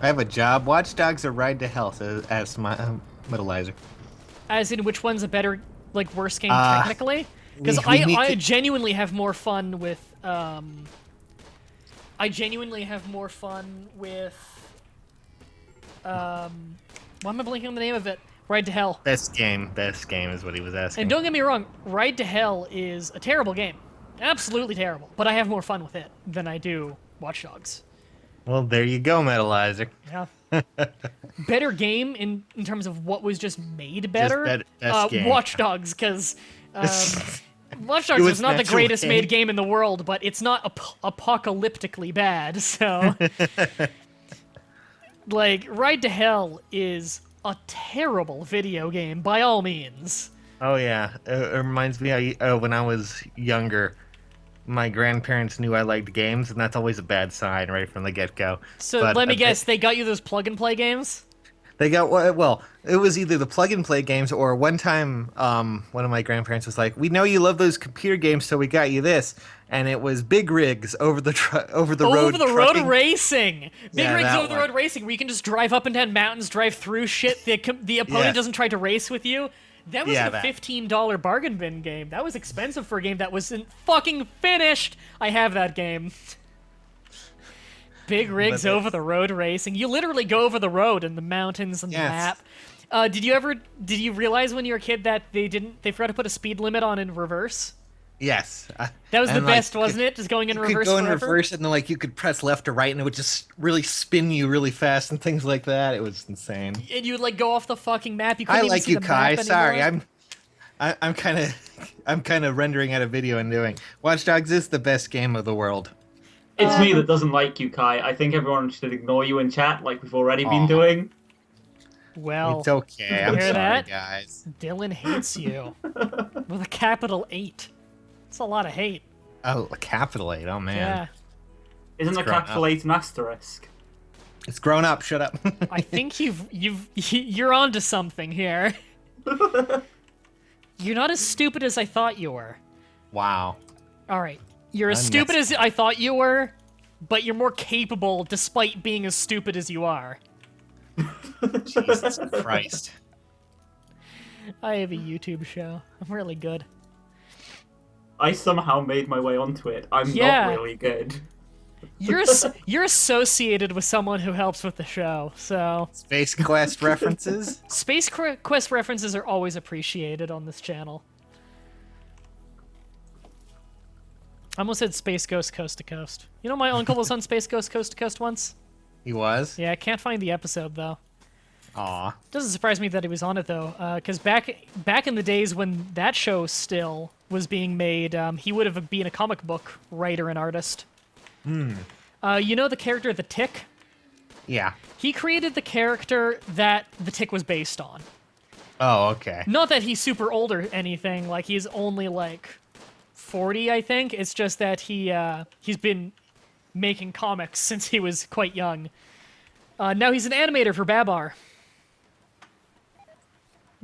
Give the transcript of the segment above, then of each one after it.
I have a job. Watch Dogs are Ride to Hell, says as my Metalizer. As in, which one's a better, like, worse game Uh, technically? Because we need I to. genuinely have more fun with, I genuinely have more fun with, why am I blanking on the name of it? Ride to Hell. Best game. Best game is what he was And asking. don't get me wrong, Ride to Hell is a terrible game. Absolutely terrible. But I have more fun with it than I do Watch Dogs. Well, there you go, Metalizer. Yeah. Better game in terms of what was just made better. Best game. Watch Dogs, because Watch Dogs It was not the actual greatest game. made game in the world, but it's not apocalyptically bad. So, like, Ride to Hell is a terrible video game by all means. Oh yeah, it reminds me. When I was younger, my grandparents knew I liked games, and that's always a bad sign right from the get-go. So But let me guess, they got you those plug and play games? they got well. It was either the plug-and-play games, or one time, one of my grandparents was like, "We know you love those computer games, so we got you this." And it was Big Rigs over the road. Over the road trucking. racing. Big Yeah, rigs that over the one. road racing, where you can just drive up and down mountains, drive through shit. The opponent Yes. doesn't try to race with you. That was Yeah, a that. $15 bargain bin game. That was expensive for a game that wasn't fucking finished. I have that game. Big rigs that's- over the road racing. You literally go over the road and the mountains and the Yes. map. Did you realize when you were a kid that they forgot to put a speed limit on in reverse? Yes. That was the And, like, best, wasn't it? Just going in You reverse could go in forever? reverse, and then like you could press left or right, and it would just really spin you really fast and things like that. It was insane. And you would like go off the fucking map. You couldn't I even like see you, the Kai. map Sorry, anymore. I'm kind of I'm kind of rendering out a video and doing. Watch Dogs is the best game of the world. It's me that doesn't like you, Kai. I think everyone should ignore you in chat, like we've already been Aw. doing. Well, It's okay. I'm hear sorry, that? guys. Dylan hates you with a capital 8. It's a lot of hate. Oh, a capital 8. Oh man, Yeah, Isn't the grown capital up. 8 an asterisk? it's grown up. Shut up. I think you're onto something here. You're not as stupid as I thought you were. Wow. All right, you're as stupid as I thought you were, but you're more capable despite being as stupid as you are. Jesus Christ. I have a YouTube show. I'm really good. I somehow made my way onto it. I'm Yeah. not really good. You're associated with someone who helps with the show, so Space Quest references. Space Quest references are always appreciated on this channel. I almost said Space Ghost Coast to Coast. You know, my uncle was on Space Ghost Coast to Coast once. He was. Yeah, I can't find the episode though. Aw. Doesn't surprise me that he was on it though, because back in the days when that show still was being made, he would have been a comic book writer and artist. You know the character the Tick? Yeah. He created the character that the Tick was based on. Oh, okay. Not that he's super old or anything. Like he's only like 40, I think. It's just that he's been making comics since he was quite young. Now he's an animator for Babar.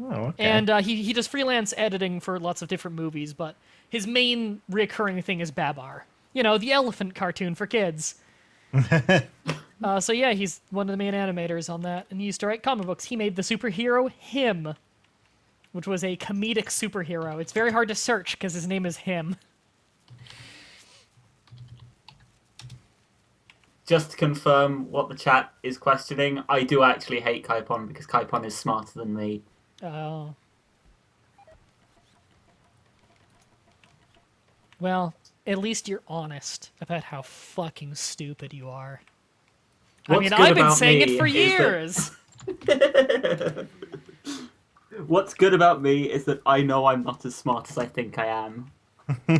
Oh, okay. And he does freelance editing for lots of different movies, but his main recurring thing is Babar. You know, the elephant cartoon for kids. So yeah, he's one of the main animators on that, and he used to write comic books. He made the superhero Him, which was a comedic superhero. It's very hard to search because his name is Him. Just to confirm what the chat is questioning, I do actually hate Kaipon because Kaipon is smarter than me. Oh. Well, at least you're honest about how fucking stupid you are. What's I mean, good I've been about saying me it for is that- years. What's good about me is that I know I'm not as smart as I think I am.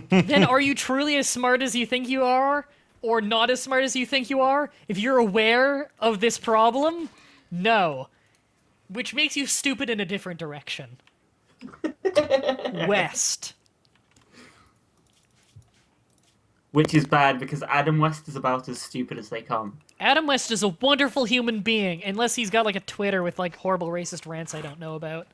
Then are you truly as smart as you think you are? Or not as smart as you think you are? If you're aware of this problem, no. Which makes you stupid in a different direction. West. Which is bad because Adam West is about as stupid as they come. Adam West is a wonderful human being, unless he's got like a Twitter with like horrible racist rants I don't know about.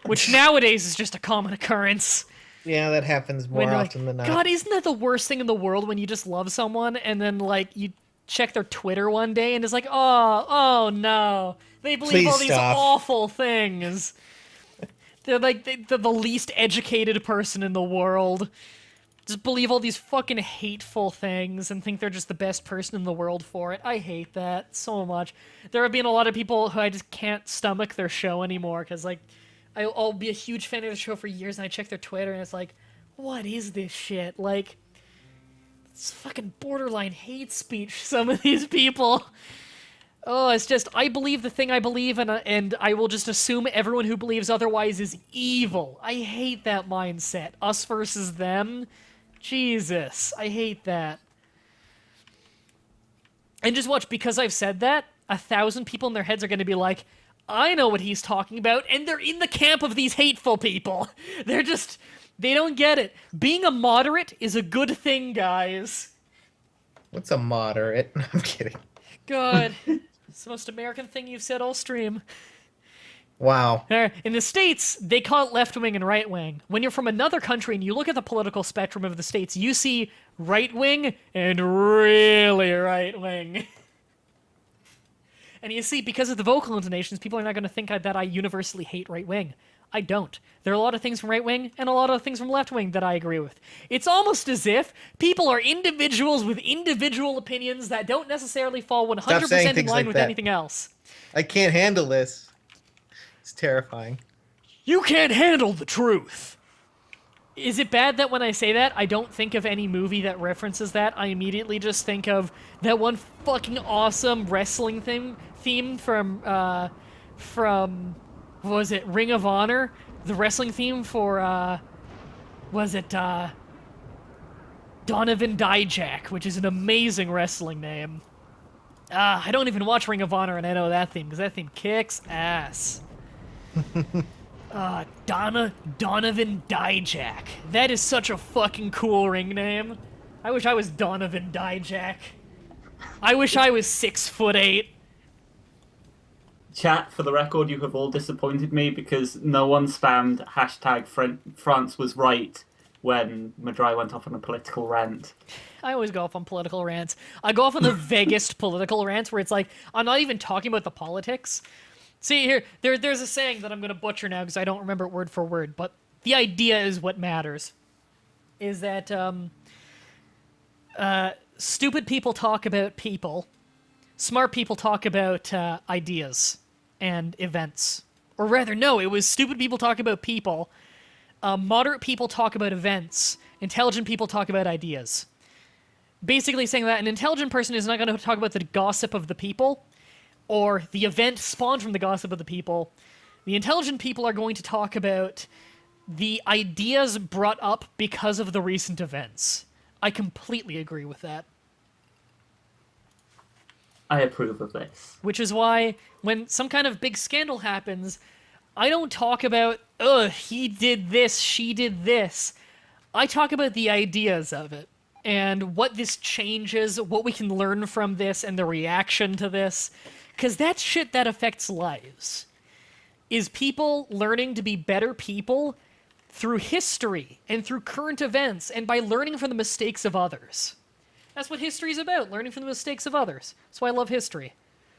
Which nowadays is just a common occurrence. Yeah, that happens more When you're often than not. God, isn't that the worst thing in the world when you just love someone and then like check their Twitter one day and is like, oh no, they believe Please all these stop. awful things. They're like they're the least educated person in the world. Just believe all these fucking hateful things and think they're just the best person in the world for it. I hate that so much. There have been a lot of people who I just can't stomach their show anymore because, like, I'll be a huge fan of the show for years and I check their Twitter and it's like, what is this shit? Like, it's fucking borderline hate speech, some of these people. Oh, it's just, I believe the thing I believe, and I will just assume everyone who believes otherwise is evil. I hate that mindset. Us versus them. Jesus, I hate that. And just watch, because I've said that, 1,000 people in their heads are going to be like, I know what he's talking about, and they're in the camp of these hateful people. They're just, they don't get it. Being a moderate is a good thing, guys. What's a moderate? I'm kidding. God. It's the most American thing you've said all stream. Wow. In the States, they call it left-wing and right-wing. When you're from another country and you look at the political spectrum of the States, you see right-wing and really right-wing. And you see, because of the vocal intonations, people are not going to think that I universally hate right-wing. I don't. There are a lot of things from right-wing and a lot of things from left-wing that I agree with. It's almost as if people are individuals with individual opinions that don't necessarily fall 100% in line with anything else. I can't handle this. It's terrifying. You can't handle the truth. Is it bad that when I say that, I don't think of any movie that references that? I immediately just think of that one fucking awesome wrestling theme from what was it, Ring of Honor? The wrestling theme for, was it, Donovan Dijak, which is an amazing wrestling name. I don't even watch Ring of Honor and I know that theme, because that theme kicks ass. Donovan Dijak. That is such a fucking cool ring name. I wish I was Donovan Dijak. I wish I was 6'8". Chat, for the record, you have all disappointed me because no one spammed hashtag France was right when Mah-Dry went off on a political rant. I always go off on political rants. I go off on the vaguest political rants where it's like, I'm not even talking about the politics. See, here, there's a saying that I'm going to butcher now because I don't remember it word for word, but the idea is what matters. Is that stupid people talk about people, smart people talk about ideas and events. Or rather, no, it was stupid people talk about people, moderate people talk about events, intelligent people talk about ideas. Basically saying that an intelligent person is not going to talk about the gossip of the people, or the event spawned from the gossip of the people. The intelligent people are going to talk about the ideas brought up because of the recent events. I completely agree with that. I approve of this. Which is why, when some kind of big scandal happens, I don't talk about, he did this, she did this. I talk about the ideas of it, and what this changes, what we can learn from this, and the reaction to this. Because that's shit that affects lives. Is people learning to be better people through history and through current events and by learning from the mistakes of others. That's what history's about, learning from the mistakes of others. That's why I love history.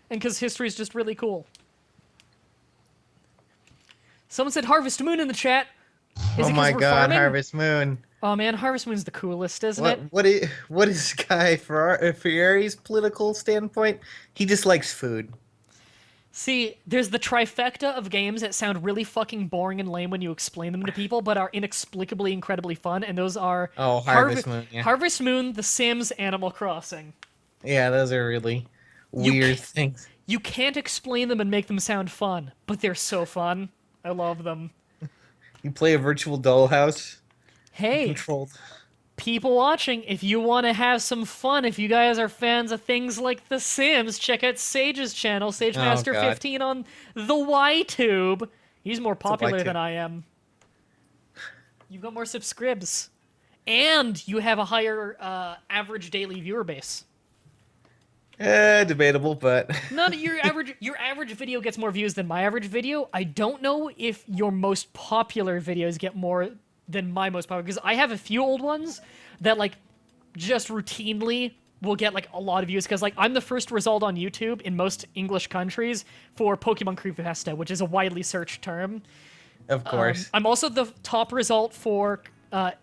And because history's just really cool. Someone said Harvest Moon in the chat. Oh my god, farming? Harvest Moon. Oh man, Harvest Moon's the coolest, isn't it? What is Guy Fieri's political standpoint? He just likes food. See, there's the trifecta of games that sound really fucking boring and lame when you explain them to people, but are inexplicably incredibly fun, and those are Harvest Moon, yeah. Harvest Moon, The Sims, Animal Crossing. Yeah, those are really weird things. You can't explain them and make them sound fun, but they're so fun. I love them. You play a virtual dollhouse. Hey, controlled. People watching, if you want to have some fun, if you guys are fans of things like The Sims, check out Sage's channel, SageMaster15 on the YTube. He's more popular than I am. You've got more subscribs. And you have a higher average daily viewer base. Debatable, but Not your average video gets more views than my average video. I don't know if your most popular videos get more than my most popular, because I have a few old ones that like just routinely will get like a lot of views because like I'm the first result on YouTube in most English countries for Pokemon Creepypasta, which is a widely searched term. Of course. I'm also the top result for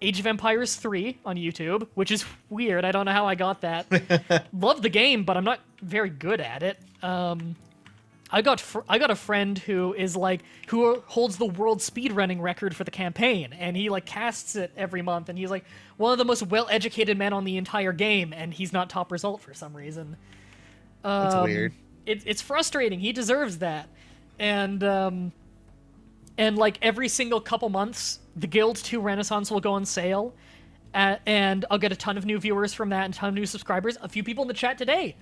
Age of Empires 3 on YouTube, which is weird. I don't know how I got that. Love the game, but I'm not very good at it. I got a friend who holds the world speedrunning record for the campaign, and he like casts it every month, and he's like one of the most well-educated men on the entire game, and he's not top result for some reason. That's weird. It's frustrating. He deserves that, and like every single couple months, the Guild 2 Renaissance will go on sale, and I'll get a ton of new viewers from that and a ton of new subscribers. A few people in the chat today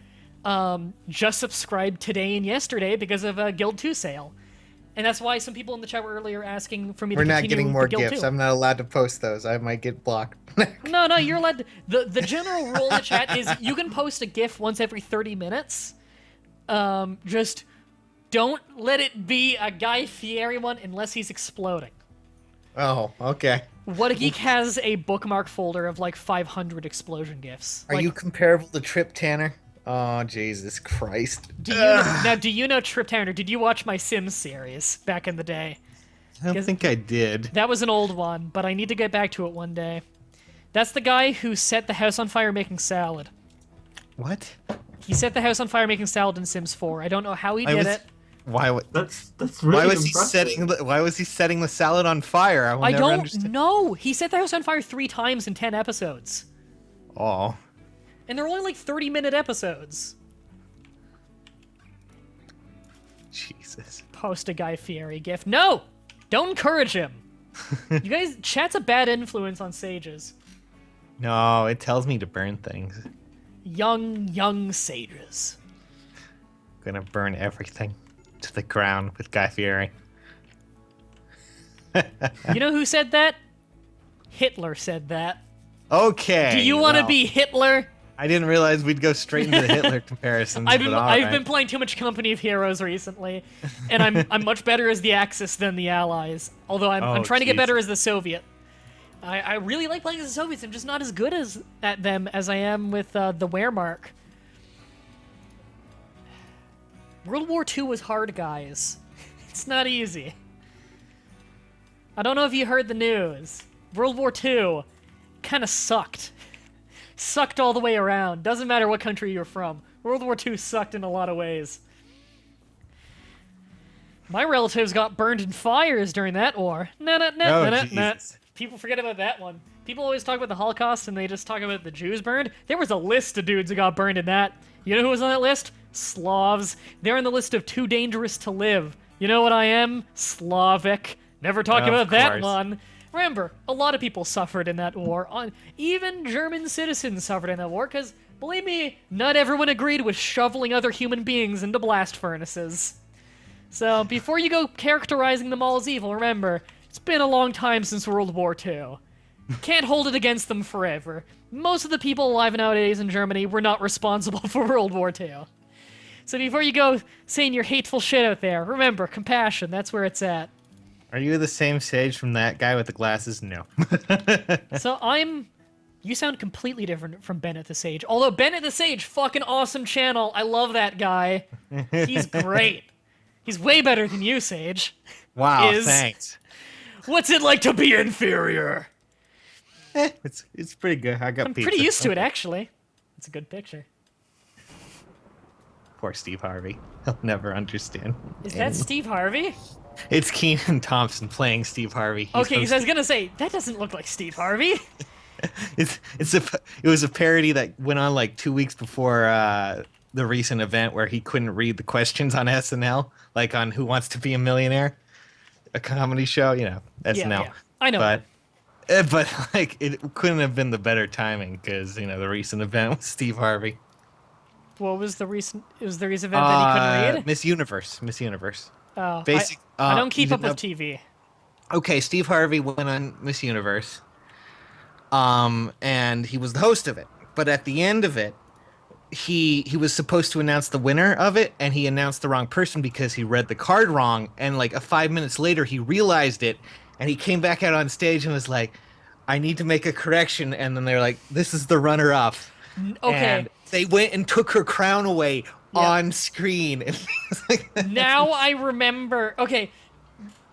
just subscribed today and yesterday because of a Guild 2 sale. And that's why some people in the chat were earlier asking for me to continue. We're not getting more Guild gifts. 2. I'm not allowed to post those. I might get blocked. No, you're allowed to. The general rule in the chat is you can post a GIF once every 30 minutes. Just don't let it be a Guy Fieri one unless he's exploding. Oh, okay. What a Geek has a bookmark folder of like 500 explosion GIFs. Are you comparable to Trip Tanner? Oh, Jesus Christ. Do you know Trip Tanner? Did you watch my Sims series back in the day? I don't think I did. That was an old one, but I need to get back to it one day. That's the guy who set the house on fire making salad. What? He set the house on fire making salad in Sims 4. I don't know how he did it. That's really impressive. Why was he setting the salad on fire? I don't know. He set the house on fire 3 times in 10 episodes. Oh. And they're only like 30-minute episodes. Jesus. Post a Guy Fieri GIF. No! Don't encourage him. You guys, chat's a bad influence on sages. No, it tells me to burn things. Young sages. Gonna burn everything to the ground with Guy Fieri. You know who said that? Hitler said that. Okay. Do you want to be Hitler? I didn't realize we'd go straight into the Hitler comparisons. I've been playing too much Company of Heroes recently, and I'm much better as the Axis than the Allies. Although I'm trying to get better as the Soviet. I really like playing as the Soviets. I'm just not as good at them as I am with the Wehrmacht. World War II was hard, guys. It's not easy. I don't know if you heard the news. World War II kind of sucked. Sucked all the way around. Doesn't matter what country you're from. World War II sucked in a lot of ways. My relatives got burned in fires during that war. Nah. People forget about that one. People always talk about the Holocaust and they just talk about the Jews burned. There was a list of dudes who got burned in that. You know who was on that list? Slavs. They're on the list of too dangerous to live. You know what I am? Slavic. Never talk about that one. Remember, a lot of people suffered in that war. Even German citizens suffered in that war, because, believe me, not everyone agreed with shoveling other human beings into blast furnaces. So, before you go characterizing them all as evil, remember, it's been a long time since World War II. Can't hold it against them forever. Most of the people alive nowadays in Germany were not responsible for World War II. So before you go saying your hateful shit out there, remember, compassion, that's where it's at. Are you the same sage from that guy with the glasses? No. So you sound completely different from Bennett the Sage. Although Bennett the Sage, fucking awesome channel. I love that guy. He's great. He's way better than you, Sage. Wow, thanks. What's it like to be inferior? It's pretty good. I'm pretty used to it, actually. It's a good picture. Poor Steve Harvey. He'll never understand. Is that Steve Harvey? It's Kenan Thompson playing Steve Harvey. Okay, because I was gonna say that doesn't look like Steve Harvey. It was a parody that went on like 2 weeks before the recent event where he couldn't read the questions on SNL, like on Who Wants to Be a Millionaire, a comedy show. You know, SNL. Yeah. I know. But like it couldn't have been the better timing because the recent event was Steve Harvey. What was the recent? It was the recent event that he couldn't read. Miss Universe. Oh, I don't keep up with TV. Okay, Steve Harvey went on Miss Universe, and he was the host of it. But at the end of it, he was supposed to announce the winner of it, and he announced the wrong person because he read the card wrong. And like 5 minutes later, he realized it, and he came back out on stage and was like, "I need to make a correction." And then they're like, "This is the runner-up." Okay, and they went and took her crown away on screen. And it's like, now I remember. Okay,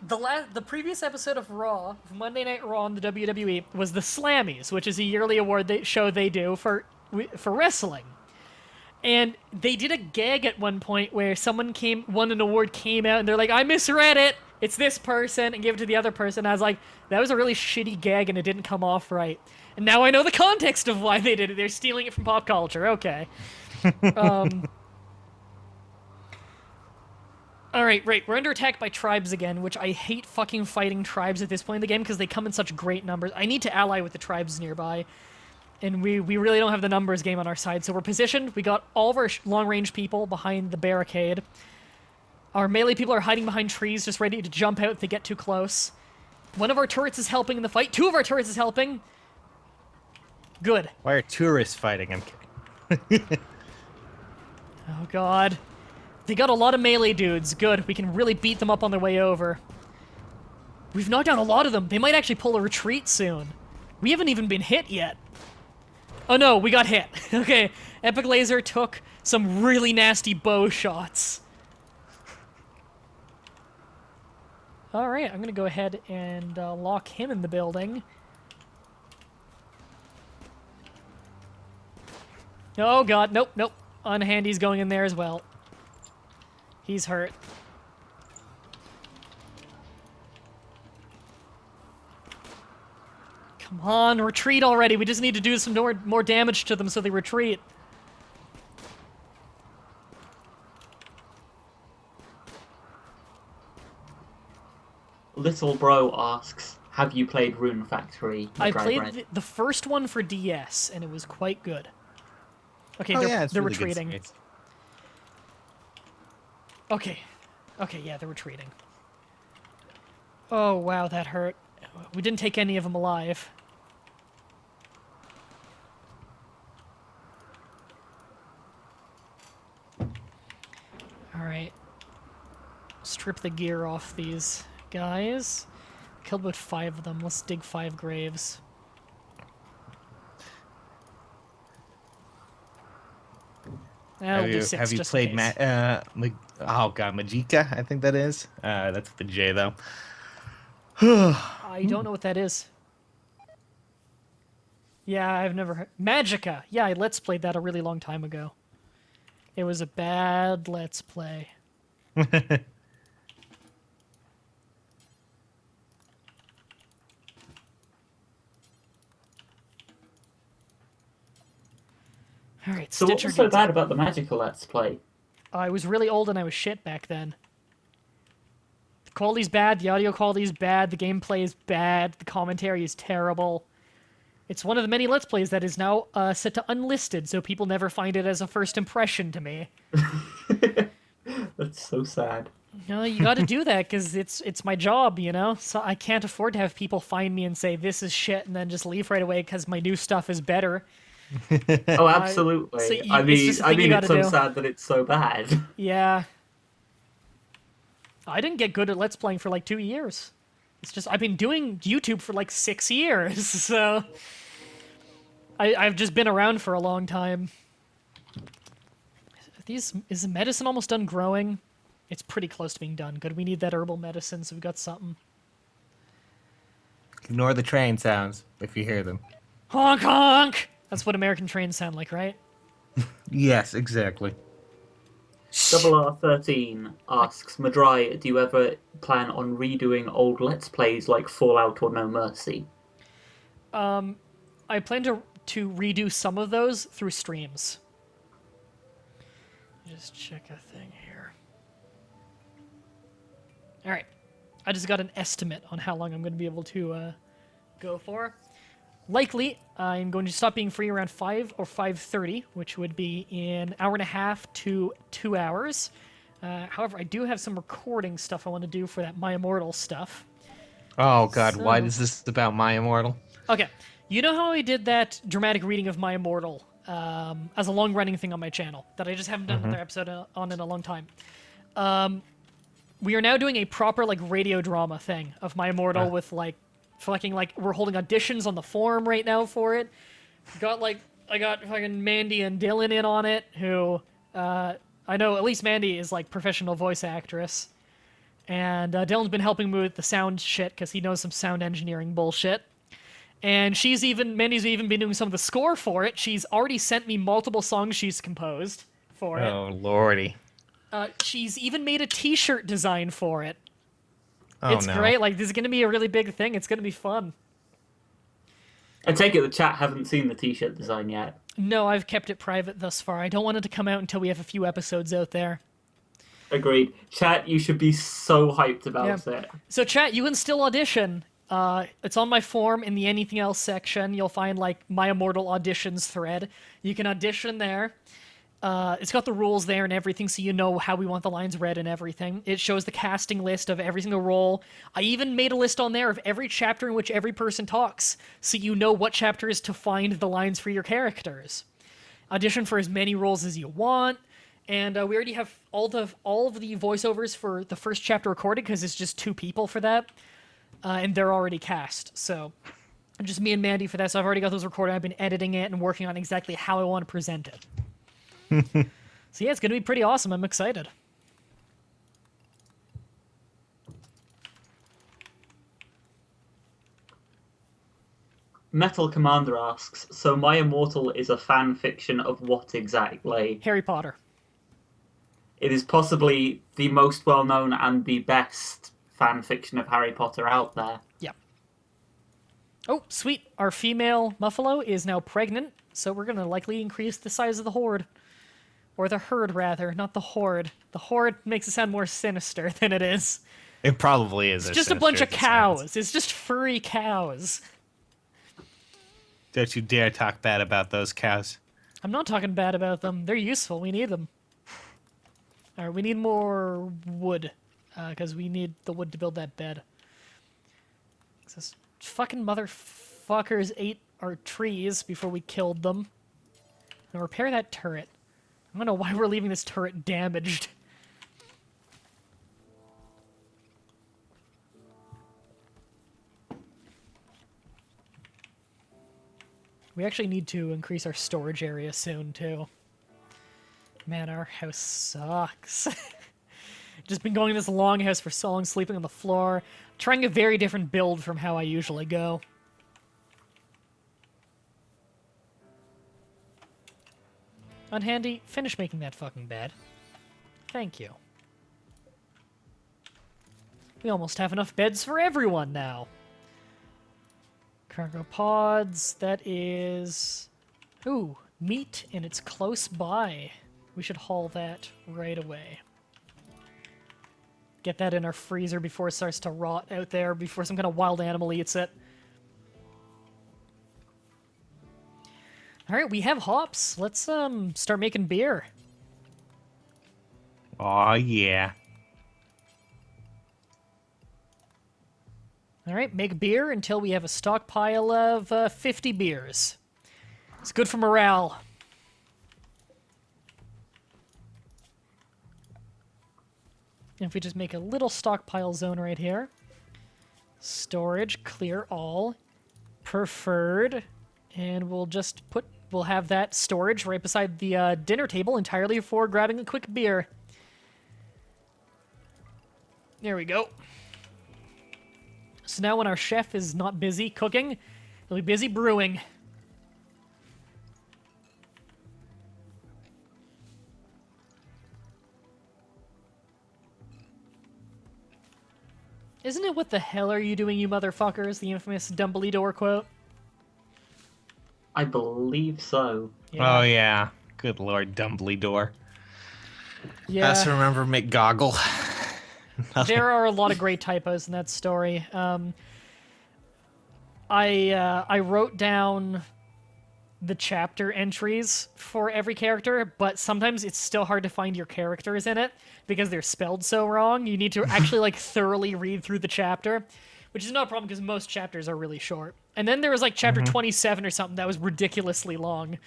the previous episode of Raw, of Monday Night Raw on the WWE, was the Slammies, which is a yearly show they do for wrestling. And they did a gag at one point where someone won an award, came out, and they're like, I misread it. It's this person, and gave it to the other person. I was like, that was a really shitty gag, and it didn't come off right. And now I know the context of why they did it. They're stealing it from pop culture. Okay. Alright, right. We're under attack by tribes again, which I hate fucking fighting tribes at this point in the game because they come in such great numbers. I need to ally with the tribes nearby. And we really don't have the numbers game on our side. So we're positioned. We got all of our long-range people behind the barricade. Our melee people are hiding behind trees, just ready to jump out if they get too close. One of our turrets is helping in the fight. Two of our turrets is helping. Good. why are tourists fighting? I'm kidding. Oh, God. They got a lot of melee dudes. Good. We can really beat them up on their way over. We've knocked down a lot of them. They might actually pull a retreat soon. We haven't even been hit yet. Oh no, we got hit. Okay, Epic Laser took some really nasty bow shots. Alright, I'm gonna go ahead and lock him in the building. Oh god, nope, nope. Unhandy's going in there as well. He's hurt. Come on, retreat already. We just need to do some more damage to them so they retreat. Little Bro asks, have you played Rune Factory? I Mah-Dry-Bread? played the first one for DS, and it was quite good. Okay, Oh, they're, yeah, it's they're really good retreating. space. Okay. Okay, yeah, they're retreating. Oh, wow, that hurt. We didn't take any of them alive. Alright. Strip the gear off these guys. Killed about 5 of them. Let's dig 5 graves. That'll do 6 Have you just played in case. oh god, Majika? I think that is. That's the J though. I don't know what that is. Yeah, I've never heard. Magica! Yeah, I Let's Played that a really long time ago. It was a bad Let's Play. Alright, So what Stitcher was so gets bad about the Magical Let's Play? I was really old and I was shit back then. The quality's bad, the audio quality's bad, the gameplay is bad, the commentary is terrible. It's one of the many Let's Plays that is now set to unlisted, so people never find it as a first impression to me. That's so sad. No, you gotta do that, because it's my job, you know? So I can't afford to have people find me and say, this is shit, and then just leave right away because my new stuff is better. Oh, absolutely. so I it's mean, just a thing you it's so gotta do. sad that it's so bad. Yeah. I didn't get good at Let's Playing for like 2 years. It's just, I've been doing YouTube for like 6 years, so... I've just been around for a long time. Is the medicine almost done growing? It's pretty close to being done. Good, we need that herbal medicine, so we've got something. Ignore the train sounds if you hear them. Honk honk! That's what American trains sound like, right? Yes, exactly. R13 asks, Mah-Dry, do you ever plan on redoing old Let's Plays like Fallout or No Mercy? I plan to redo some of those through streams. Just check a thing here. Alright. I just got an estimate on how long I'm going to be able to go for. Likely, I'm going to stop being free around 5 or 5:30, which would be in an hour and a half to 2 hours. However, I do have some recording stuff I want to do for that My Immortal stuff. Oh god, why So- is this about My Immortal? Okay, you know how I did that dramatic reading of My Immortal as a long-running thing on my channel that I just haven't done another episode on in a long time? We are now doing a proper like radio drama thing of My Immortal with like fucking like we're holding auditions on the forum right now for it. Got like I got fucking Mandy and Dylan in on it, who I know at least Mandy is like professional voice actress, and Dylan's been helping me with the sound shit because he knows some sound engineering bullshit. And Mandy's even been doing some of the score for it. She's already sent me multiple songs she's composed for it. Oh lordy. She's even made a T-shirt design for it. Oh It's no. great. Like, this is going to be a really big thing. It's going to be fun. I take it the chat haven't seen the t-shirt design yet. No, I've kept it private thus far. I don't want it to come out until we have a few episodes out there. Agreed. Chat, you should be so hyped about it. So, chat, you can still audition. It's on my form in the anything else section. You'll find, like, my immortal auditions thread. You can audition there. It's got the rules there and everything, so you know how we want the lines read and everything. It shows the casting list of every single role. I even made a list on there of every chapter in which every person talks, so you know what chapter is to find the lines for your characters. Audition for as many roles as you want, and we already have all of the voiceovers for the first chapter recorded, because it's just 2 people for that, and they're already cast, so just me and Mandy for that, so I've already got those recorded. I've been editing it and working on exactly how I want to present it. So yeah, it's going to be pretty awesome. I'm excited. Metal Commander asks, so My Immortal is a fan fiction of what exactly? Harry Potter. It is possibly the most well-known and the best fan fiction of Harry Potter out there. Yeah. Oh, sweet. Our female Muffalo is now pregnant, so we're going to likely increase the size of the horde. Or the herd, rather, not the horde. The horde makes it sound more sinister than it is. It probably is. It's just a bunch of cows. It's just furry cows. Don't you dare talk bad about those cows. I'm not talking bad about them. They're useful. We need them. All right, we need more wood, because we need the wood to build that bed. This fucking motherfuckers ate our trees before we killed them. Now repair that turret. I don't know why we're leaving this turret damaged. We actually need to increase our storage area soon, too. Man, our house sucks. Just been going in this longhouse for so long, sleeping on the floor. Trying a very different build from how I usually go. Unhandy, finish making that fucking bed. Thank you. We almost have enough beds for everyone now. Cargo pods, that is... Ooh, meat, and it's close by. We should haul that right away. Get that in our freezer before it starts to rot out there, before some kind of wild animal eats it. Alright, we have hops. Let's start making beer. Aw, yeah. Alright, make beer until we have a stockpile of 50 beers. It's good for morale. And if we just make a little stockpile zone right here. Storage, clear all. Preferred. And we'll have that storage right beside the dinner table entirely for grabbing a quick beer. There we go. So now when our chef is not busy cooking, he'll be busy brewing. Isn't it "what the hell are you doing, you motherfuckers"? The infamous Dumbledore quote? I believe so. Oh, yeah. Good Lord, Dumbledore. Yeah. I also remember McGoggle. There are a lot of great typos in that story. I wrote down the chapter entries for every character, but sometimes it's still hard to find your characters in it because they're spelled so wrong. You need to actually like thoroughly read through the chapter, which is not a problem because most chapters are really short. And then there was like chapter 27 or something that was ridiculously long.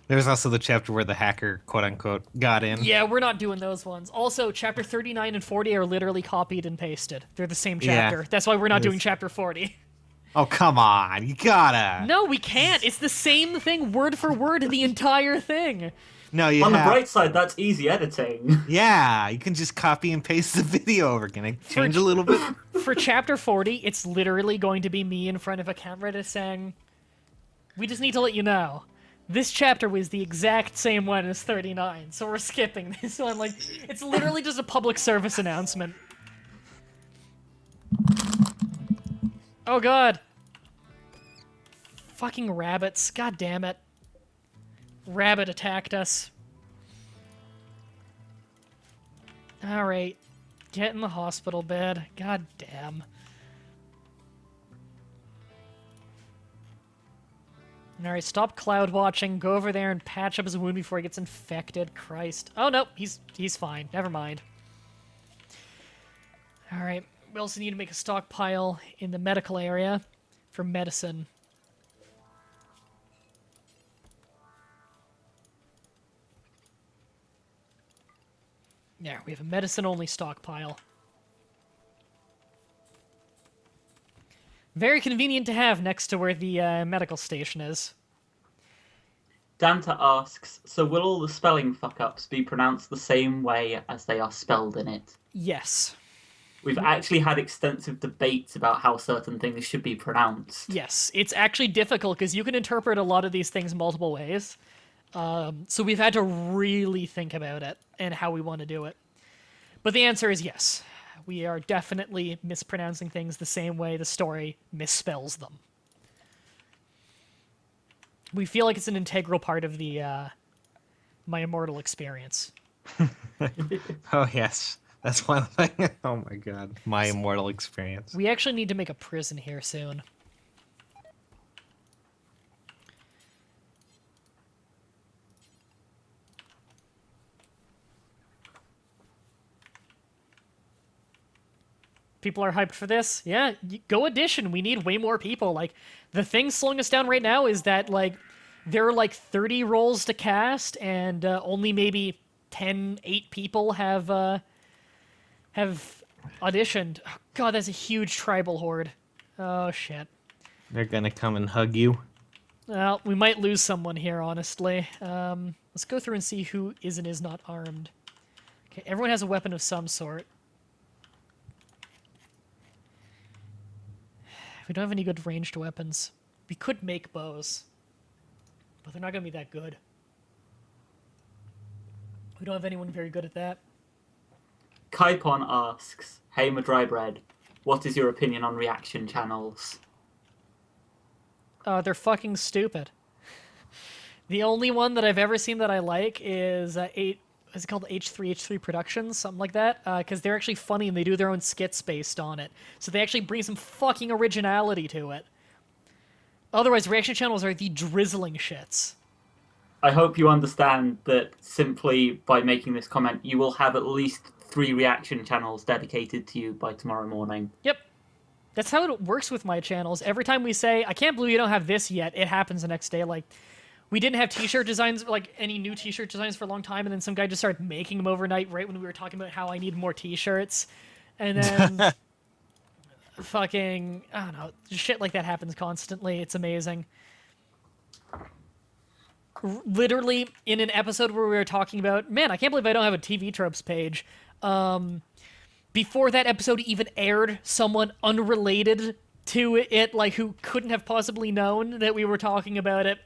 There's also the chapter where the hacker, quote unquote, got in. Yeah, we're not doing those ones. Also, chapter 39 and 40 are literally copied and pasted. They're the same chapter. Yeah. That's why we're not Yes. doing chapter 40. Oh, come on. You gotta. No, we can't. It's the same thing, word for word, the entire thing. No, you On the have. bright side, that's easy editing. Yeah, you can just copy and paste the video over again. And For- change a little bit. For chapter 40, it's literally going to be me in front of a camera just saying, we just need to let you know. This chapter was the exact same one as 39, so we're skipping this one. Like, it's literally just a public service announcement. Oh god. Fucking rabbits. God damn it. Rabbit attacked us. Alright. Get in the hospital bed. God damn. Alright, stop cloud watching. Go over there and patch up his wound before he gets infected. Christ. Oh no, he's fine. Never mind. Alright, we also need to make a stockpile in the medical area for medicine. Yeah, we have a medicine-only stockpile. Very convenient to have next to where the medical station is. Danta asks, so will all the spelling fuck-ups be pronounced the same way as they are spelled in it? Yes. We've actually had extensive debates about how certain things should be pronounced. Yes. It's actually difficult because you can interpret a lot of these things multiple ways. So we've had to really think about it and how we want to do it. But the answer is yes. We are definitely mispronouncing things the same way the story misspells them. We feel like it's an integral part of the my immortal experience. Oh, yes. That's one thing. Oh, my God. My immortal experience. We actually need to make a prison here soon. People are hyped for this. Yeah, go audition. We need way more people. Like, the thing slowing us down right now is that, like, there are, like, 30 roles to cast, and only maybe 8 people have auditioned. Oh, God, that's a huge tribal horde. Oh, shit. They're gonna come and hug you. Well, we might lose someone here, honestly. Let's go through and see who is and is not armed. Okay, everyone has a weapon of some sort. We don't have any good ranged weapons. We could make bows, but they're not going to be that good. We don't have anyone very good at that. Kaipon asks, hey Mah-Dry-Bread, what is your opinion on reaction channels? They're fucking stupid. The only one that I've ever seen that I like is is it called H3 Productions, something like that? Because they're actually funny and they do their own skits based on it. So they actually bring some fucking originality to it. Otherwise, reaction channels are the drizzling shits. I hope you understand that simply by making this comment, you will have at least 3 reaction channels dedicated to you by tomorrow morning. Yep. That's how it works with my channels. Every time we say, I can't believe you don't have this yet, it happens the next day. Like, we didn't have t-shirt designs, like any new t-shirt designs for a long time, and then some guy just started making them overnight right when we were talking about how I need more t-shirts. And then fucking, I don't know, shit like that happens constantly. It's amazing. Literally, in an episode where we were talking about, man, I can't believe I don't have a TV tropes page. Before that episode even aired, someone unrelated to it, like who couldn't have possibly known that we were talking about it,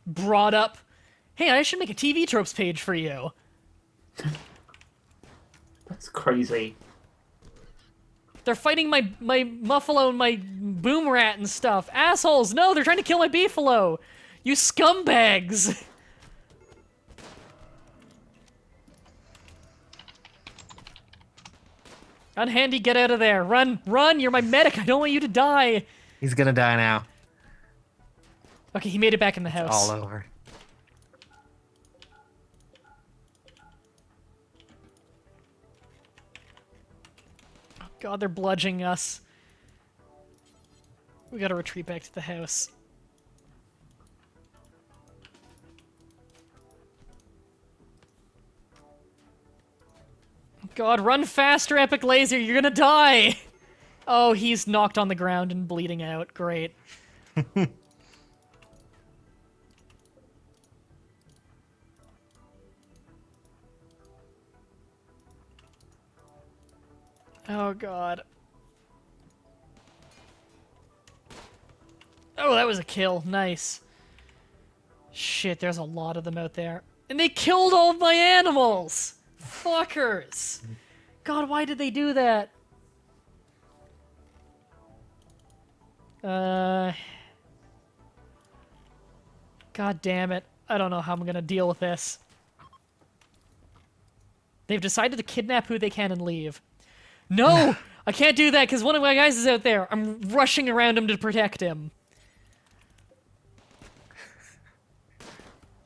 brought up, hey, I should make a TV tropes page for you. That's crazy. They're fighting my muffalo and my boom rat and stuff. Assholes! No, they're trying to kill my beefalo! You scumbags! Unhandy, get out of there. Run, run, you're my medic. I don't want you to die. He's gonna die now. Okay, he made it back in the house. All over. Oh God, they're bludgeoning us. We gotta retreat back to the house. God, run faster, Epic Laser, you're gonna die! Oh, he's knocked on the ground and bleeding out. Great. Oh, God. Oh, that was a kill. Nice. Shit, there's a lot of them out there. And they killed all of my animals! Fuckers! God, why did they do that? God damn it. I don't know how I'm gonna deal with this. They've decided to kidnap who they can and leave. No! I can't do that because one of my guys is out there. I'm rushing around him to protect him.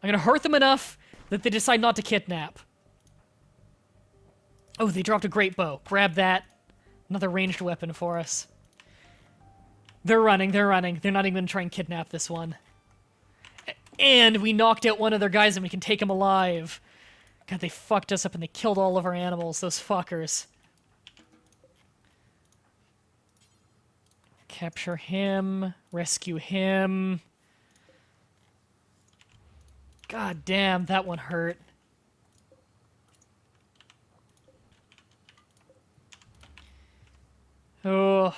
I'm gonna hurt them enough that they decide not to kidnap. Oh, they dropped a great bow. Grab that. Another ranged weapon for us. They're running, they're running. They're not even gonna try and kidnap this one. And we knocked out one of their guys and we can take him alive. God, they fucked us up and they killed all of our animals, those fuckers. Capture him. Rescue him. God damn, that one hurt. Oh.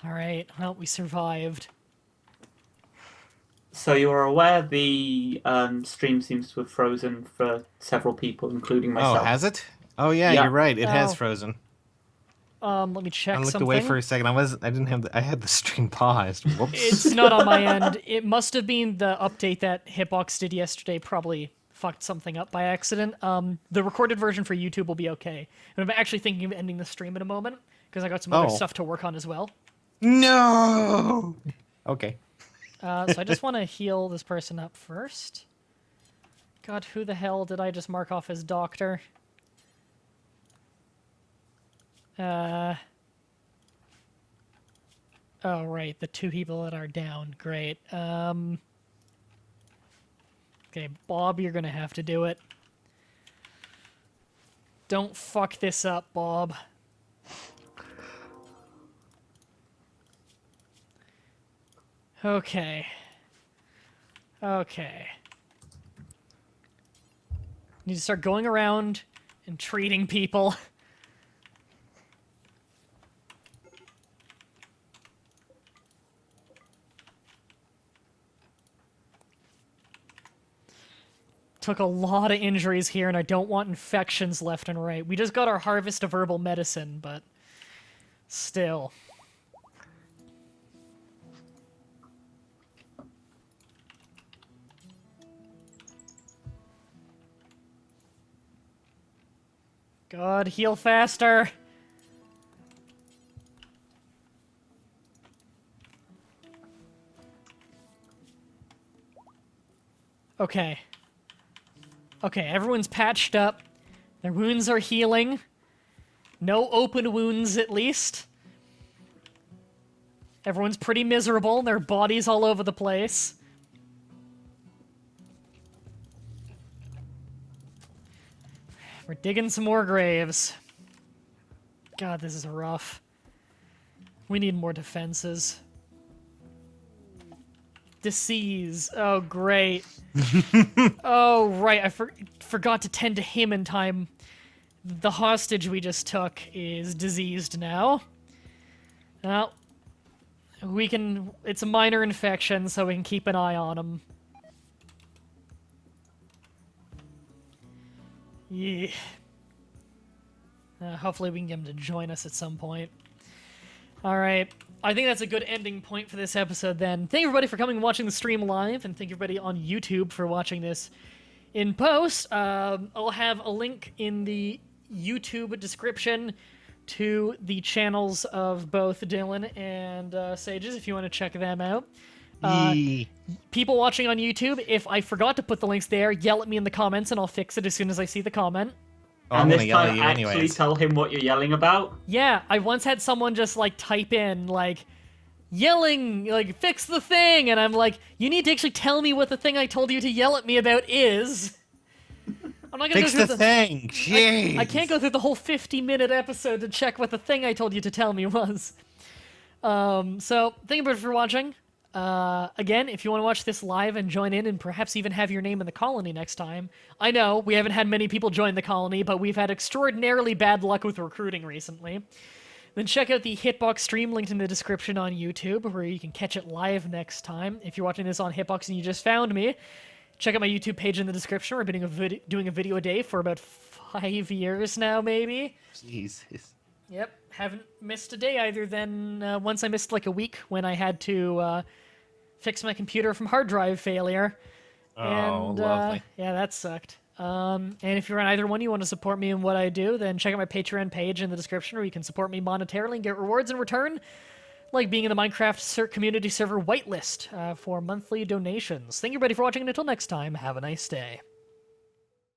Alright, well, we survived. So you are aware the stream seems to have frozen for several people, including myself. Oh, has it? Oh yeah, Yeah. you're right. It has Oh. frozen. Let me check I looked something. away for a second. I had the stream paused. Whoops. It's not on my end. It must have been the update that Hitbox did yesterday probably fucked something up by accident. The recorded version for YouTube will be okay. And I'm actually thinking of ending the stream in a moment, because I got some other Oh. stuff to work on as well. No. Okay. So I just want to heal this person up first. God, who the hell did I just mark off as doctor? Oh, right, the two people that are down. Great. Okay, Bob, you're gonna have to do it. Don't fuck this up, Bob. Okay. Okay. Need to start going around and treating people. Took a lot of injuries here, and I don't want infections left and right. We just got our harvest of herbal medicine, but still. God, heal faster. Okay. Okay, everyone's patched up. Their wounds are healing. No open wounds, at least. Everyone's pretty miserable. Their bodies all over the place. We're digging some more graves. God, this is rough. We need more defenses. Disease. Oh, great. Oh, right. I forgot to tend to him in time. The hostage we just took is diseased now. Well, we can... It's a minor infection, so we can keep an eye on him. Yeah. Hopefully we can get him to join us at some point. Alright. I think that's a good ending point for this episode then. Thank everybody for coming and watching the stream live, and thank everybody on YouTube for watching this in post. I'll have a link in the YouTube description to the channels of both Dylan and Sages if you want to check them out. Yee. People watching on YouTube, if I forgot to put the links there, yell at me in the comments and I'll fix it as soon as I see the comment. Oh, I'm And gonna this yell at time, you actually anyways. tell him what you're yelling about. Yeah, I once had someone just like type in like yelling like fix the thing, and I'm like, you need to actually tell me what the thing I told you to yell at me about is. I'm not gonna Fix go through the thing. Jeez. I can't go through the whole 50-minute episode to check what the thing I told you to tell me was. So, thank you for watching. Again, if you want to watch this live and join in and perhaps even have your name in the colony next time, I know we haven't had many people join the colony, but we've had extraordinarily bad luck with recruiting recently. Then check out the Hitbox stream linked in the description on YouTube, where you can catch it live next time. If you're watching this on Hitbox and you just found me, check out my YouTube page in the description. We're doing a video a day for about 5 years now, maybe. Jesus. Yep, haven't missed a day either. Then once I missed like a week when I had to fix my computer from hard drive failure. Oh, lovely. Yeah, that sucked. And if you're on either one, you want to support me in what I do, then check out my Patreon page in the description, where you can support me monetarily and get rewards in return, like being in the Minecraft community server whitelist for monthly donations. Thank you, everybody, for watching, and until next time, have a nice day.